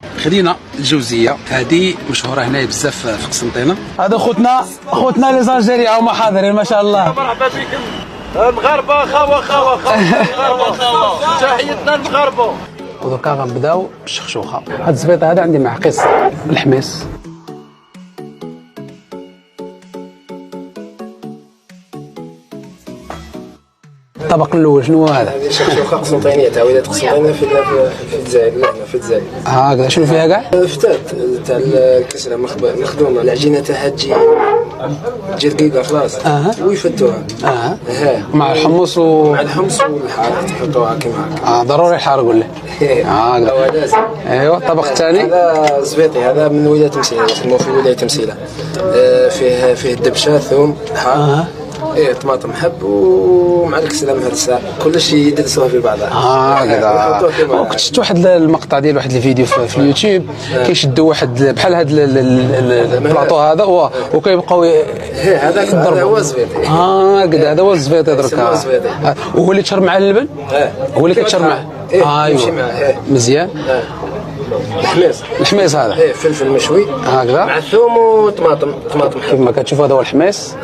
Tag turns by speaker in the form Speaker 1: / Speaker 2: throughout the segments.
Speaker 1: خدينا الجوزيه هذه مشهوره هنايا بزاف في قسنطينه.
Speaker 2: هذا خوتنا لي زالجيريا هما حاضرين ما شاء الله.
Speaker 3: مرحبا بكم المغاربه خوا تحياتنا المغاربه.
Speaker 1: ودركا غنبداو بالشخشوخه. هاد الزبيطه هذا عندي مع قص الحميص. الطبق الاول شنو هو هذا؟
Speaker 4: هذه شخشوخه قسنطينيه تاع ولاد قسنطينه في الجزائر. لا في الجزائر.
Speaker 1: هكذا شنو فيها كاع؟
Speaker 4: فتات تاع الكسره مخدومه، العجينه تاعها تجي رقيقه خلاص. ويفتوها.
Speaker 1: مع الحمص
Speaker 4: مع الحمص والحار تحطوها كيما هكا.
Speaker 1: ضروري الحار قول له.
Speaker 4: هكذا لازم.
Speaker 1: ايوا الطبق الثاني
Speaker 4: هذا زبيطي، هذا من ولايه تمثيله، نسموه في ولايه تمثيله. فيه الدبشه، ثوم، حار، طماطم حب ومع الكسره مهرسه، كل شيء يدرسوها في بعضها.
Speaker 1: هكذا. كنت شفت واحد المقطع ديال واحد الفيديو في اليوتيوب كيشدوا واحد بحال هذا البلاطو هذا وكيبقاو
Speaker 4: هذا هو الزبيطي.
Speaker 1: هكذا هذا هو الزبيطي دركا. وهو اللي تشرب معاه اللبن؟ هو اللي كتشرب معاه.
Speaker 4: يمشي معاه.
Speaker 1: مزيان. الحميص هذا
Speaker 4: فلفل مشوي
Speaker 1: هكذا
Speaker 4: مع الثوم وطماطم حب.
Speaker 1: كما كتشوفوا هذا هو الحميص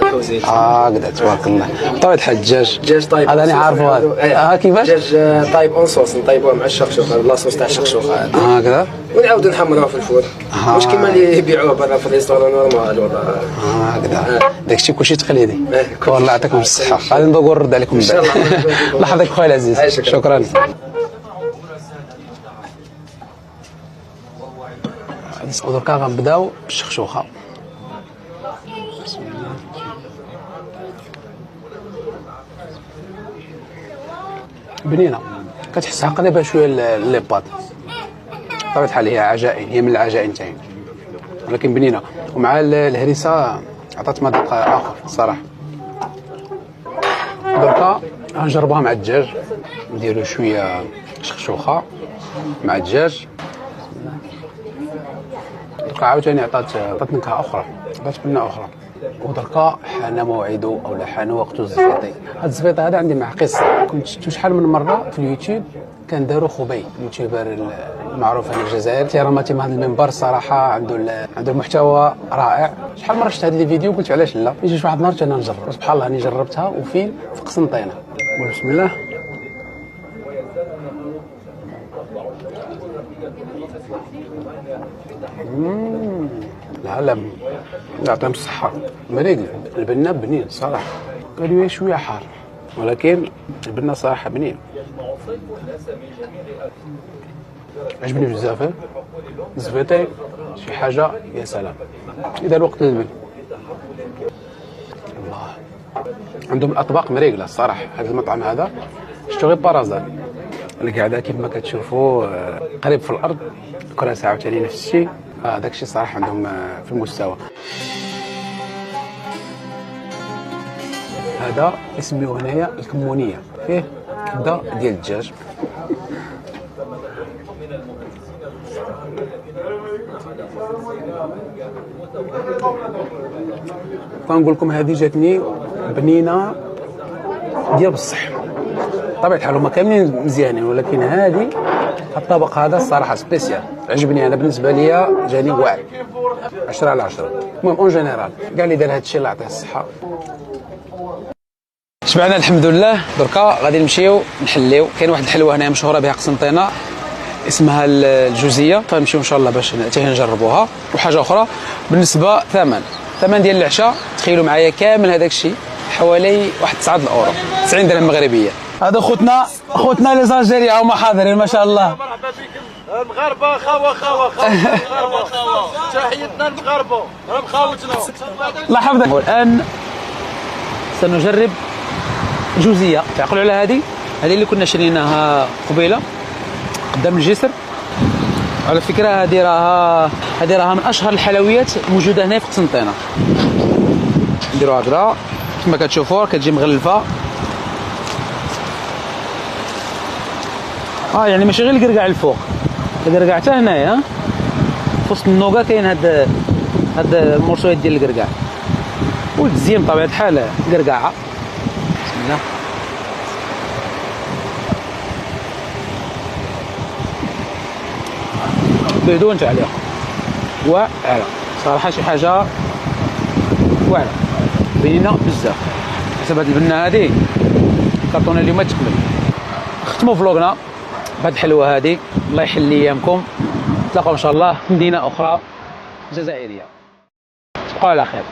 Speaker 1: هكذا. تبارك الله. طيب الحال الدجاج
Speaker 4: طايب
Speaker 1: هذا انا عارفه هذا. كيفاش؟
Speaker 4: دجاج طايب اون صوص، نطيبوه مع الشخشوخه، لاصوص تاع الشخشوخه
Speaker 1: هكذا،
Speaker 4: ونعاودوا نحمروه في الفرن. مش كيما اللي يبيعوه برا في الريستورون نورمال.
Speaker 1: هكذا داكشي كلشي تقليدي. والله يعطيكم الصحه. غادي ندوق نرد عليكم من بعد. الله يحفظك خويا العزيز. شكرا. ودركا غنبداو بالشخشوخه. بنينه كتحسها قريبه شويه لي بات. بطبيعه الحال هي عجائن، هي من العجائن تاعي، ولكن بنينه. ومع الهريسه عطات مذاق اخر الصراحه. دركا غنجربوها مع الدجاج، نديرو شويه شخشوخه مع الدجاج. دركا عاوتاني عطات نكهه اخرى، عطات بنه اخرى. ودركا حان موعده او حان وقت الزبيطي. هاد الزبيطه هذا عندي مع قصه. كنت شفتو شحال من مره في اليوتيوب، كان دارو خبي اليوتيوبر المعروف هنا في الجزائر. تيراماتي من هذا المنبر الصراحه عنده المحتوى رائع. شحال مره شفت هذا الفيديو قلت علاش لا، يجي واحد النهار انا نجرب. سبحان الله راني جربتها. وفين؟ في قسنطينه. بسم الله. لا يعطيهم الصحة. مريقل البنة بنين صراحة. قالوا شوية حار، ولكن البنة صراحة بنين. عجبني بزاف. الزبيطي شي حاجة يا سلام. إذا الوقت للبن. الله، عندهم الأطباق مريقلة الصراحة. هذا المطعم هذا شفتو غير بارازال. القعدة كيف ما كتشوفوا قريب في الأرض. الكراسي عاوتاني نفس الشيء. داك الشيء صراحه عندهم في المستوى. هذا اسمه هنايا الكمونيه، فيه كبده ديال الدجاج. كنقول لكم هذه جاتني بنينه ديال بصح. بطبيعه الحال هما كاملين مزيانين، ولكن هذه الطبق هذا الصراحه سبيسيال. عجبني انا، بالنسبه لي جاني واعر 10 على 10. المهم اون جينيرال كاع اللي دار هذا الشيء الله يعطيه الصحه. شبعنا الحمد لله. دركا غادي نمشيو نحليو. كاين واحد الحلوه هنا مشهوره بها قسنطينه اسمها الجوزيه، فنمشيو ان شاء الله باش نجربوها. وحاجه اخرى بالنسبه ثمن ديال العشاء، تخيلوا معايا كامل هذاك الشيء حوالي واحد 9 الاورو، 90 درهم مغربيه.
Speaker 2: هذا خوتنا لي زالجيريا هما حاضرين ما شاء الله.
Speaker 3: مرحبا بكم المغاربه خوا تحياتنا المغاربه راهم خاوتنا.
Speaker 2: الله يحفظك. والان سنجرب جوزيه. تعقلوا على هذه اللي كنا شريناها قبيله قدام الجسر. على فكره هذه راها من اشهر الحلويات الموجوده هنا في قسنطينه. نديروها هكذا كما كتشوفوا، كتجي مغلفه. يعني ماشي غير الكركاع الفوق، الكركاع حتى هنايا في وسط النوكا كاين هاد المرشويات ديال الكركاع. والتزيين بطبيعه الحال كركاعه. بسم الله. بدون تعليق. واعره صراحه شي حاجه واعره بيننا بزاف. حسب هاد البنه هادي كرتونه اليوم تكمل. ختموا فلوقنا بهاد الحلوه هادي. الله يحل ايامكم. نتلاقاو ان شاء الله في مدينه اخرى جزائريه. تبقوا على خير.